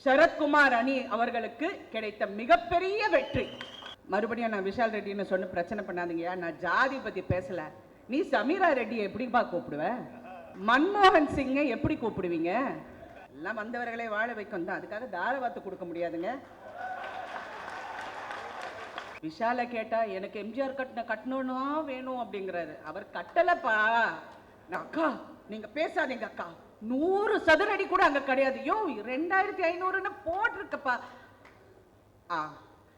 சரத்குமார் அணி அவர்களுக்கு கிடைத்த மிகப்பெரிய வெற்றி. மறுபடியும் நான் விஷால் ரெட்டின்னு சொன்ன பிரச்சனை பண்ணாதீங்க. நான் ஜாதி பத்தி பேசல. நீ சமீரா ரெட்டியை எப்படிப்பா கூப்பிடுவ? மன்மோகன் சிங்கை எப்படி கூப்பிடுவீங்க? எல்லாம் வந்தவர்களை வாழ வைக்கும் தான், அதுக்காக தாரவாத்து கொடுக்க முடியாதுங்க. விஷால கேட்டா எனக்கு எம்ஜிஆர் கட்டணும்னா வேணும் அப்படிங்கிறாரு. அவர் கட்டலப்பா. அக்கா நீங்க பேசாதீங்க அக்கா, 100 சதுரடி கூட அங்க கிடையாது. யோ 2500 போட்டிருக்கப்பா.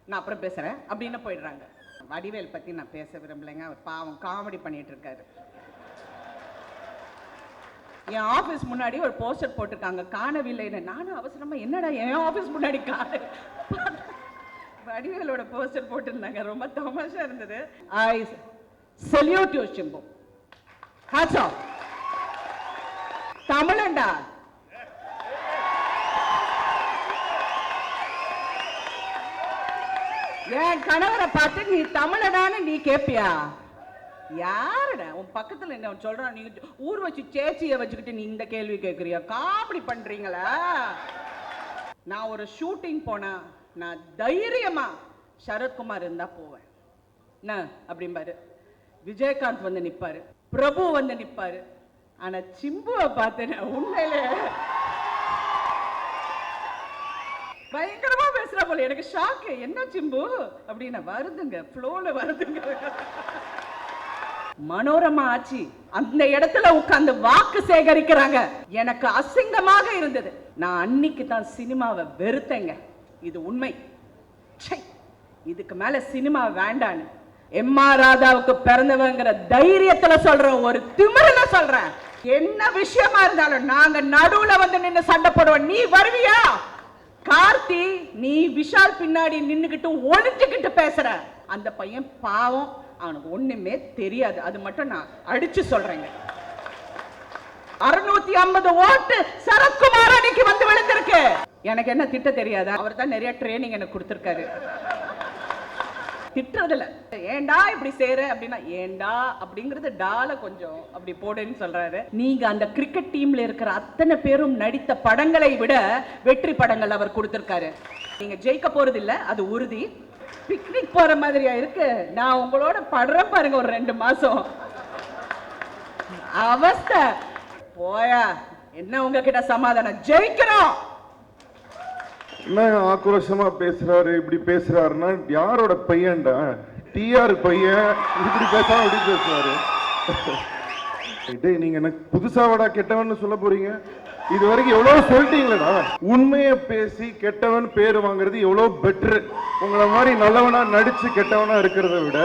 நான் அப்புறம் பேசுறேன் அப்படின்னு போயிடுறாங்க. வடிவேல் பத்தி நான் பேச விரும்பலைங்க. அவர் பாவம் காமெடி பண்ணிட்டு இருக்காரு. என் ஆபீஸ் முன்னாடி ஒரு போஸ்டர் போட்டிருக்காங்க, காணவில்லைன்னு. நானும் அவசரமா என்னடா என் ஆபீஸ் முன்னாடி வடிவேலோட போஸ்டர் போட்டிருந்தாங்க. ரொம்ப தமாஷா இருந்தது. I salute you Simbu. Hats off. தமிழண்டா. என் கணவரை பார்த்து நீ தமிழடான்னு நீ கேப்பியா? யாருடா உன் பக்கத்துல என்ன சொல்றான்? நீ ஊர் வச்சு சேச்சியை வச்சுக்கிட்டு நீ இந்த கேள்வி கேட்கறியா? காமெடி பண்றீங்களா? நான் ஒரு ஷூட்டிங் போனா நான் தைரியமா சரத்குமார் இருந்தா போவேன். என்ன அப்படிம்பாரு. விஜயகாந்த் வந்து நிப்பாரு, பிரபு வந்து நிப்பாரு. ஆனா சிம்புவை பார்த்தேன் உண்மையிலே பயங்கரமா பேசுறா போல. எனக்கு ஷாக்கு. என்ன சிம்பு அப்படின்னா வருதுங்க, ஃப்ளோல வருதுங்க. மனோரமா ஆச்சு அந்த இடத்துல உட்கார்ந்து வாக்கு சேகரிக்கிறாங்க. எனக்கு அசிங்கமாக இருந்தது. நான் அன்னைக்கு தான் சினிமாவை வெறுத்தேங்க. இது உண்மை. இதுக்கு மேல சினிமா வேண்டான்னு எம்.ஆர். ராதாவுக்கு பிறந்தவங்கிற தைரியத்துல சொல்றேன், ஒரு திமிரல சொல்றேன். என்ன விஷயமா இருந்தாலும் நாங்க நடுவுல வந்து நின்று சண்டை போடுவோம். நீ வருவியா? கார்த்தி நீ விஷால் பின்னாடி நின்னுகிட்டு ஒளிஞ்சுக்கிட்டு பேசுற. அந்த பையன் பாவம், அவனுக்கு ஒண்ணுமே தெரியாது. அது மட்டும் நான் அடிச்சு சொல்றேங்க. 650 ஓட்டு சரத்குமார் அன்னைக்கு வந்து விழுந்திருக்கு. எனக்கு என்ன திட்ட தெரியாதா? அவர் தான் நிறைய ட்ரைனிங் எனக்கு கொடுத்திருக்காரு. திட்டுறதுல ஏண்டா இப்படி செய்யற அப்படின்னா, ஏண்டா அப்படிங்கறது டால கொஞ்சம் அப்படி போடுன்னு சொல்றாரு. நீங்க அந்த கிரிக்கெட் டீம்ல இருக்கிற அத்தனை பேரும் நடித்த படங்களை விட வெற்றி படங்கள் அவர் கொடுத்திருக்காரு. நீங்க ஜெயிக்க போறது இல்ல, அது உறுதி. பிக்னிக் போற மாதிரியா இருக்கு. நான் உங்களோட படுறேன் பாருங்க ஒரு 2 மாசம். அவஸ்தை போயா. என்ன உங்ககிட்ட சமாதானம்? ஜெயிக்கிறோம். என்ன ஆக்ரோஷமா பேசுறாரு, இப்படி பேசுறாருன்னா யாரோட பையன்டா? டிஆர் பையன். இப்படி பேசாம அப்படி பேசுறாரு. நீங்க எனக்கு புதுசாவடா கெட்டவன் சொல்ல போறீங்க? இது வரைக்கும் எவ்வளவு சொல்லிட்டீங்களா? உண்மையை பேசி கெட்டவன் பேரு வாங்குறது எவ்வளவு பெட்ரு. உங்களை மாதிரி நல்லவனா நடிச்சு கெட்டவனா இருக்கிறத விட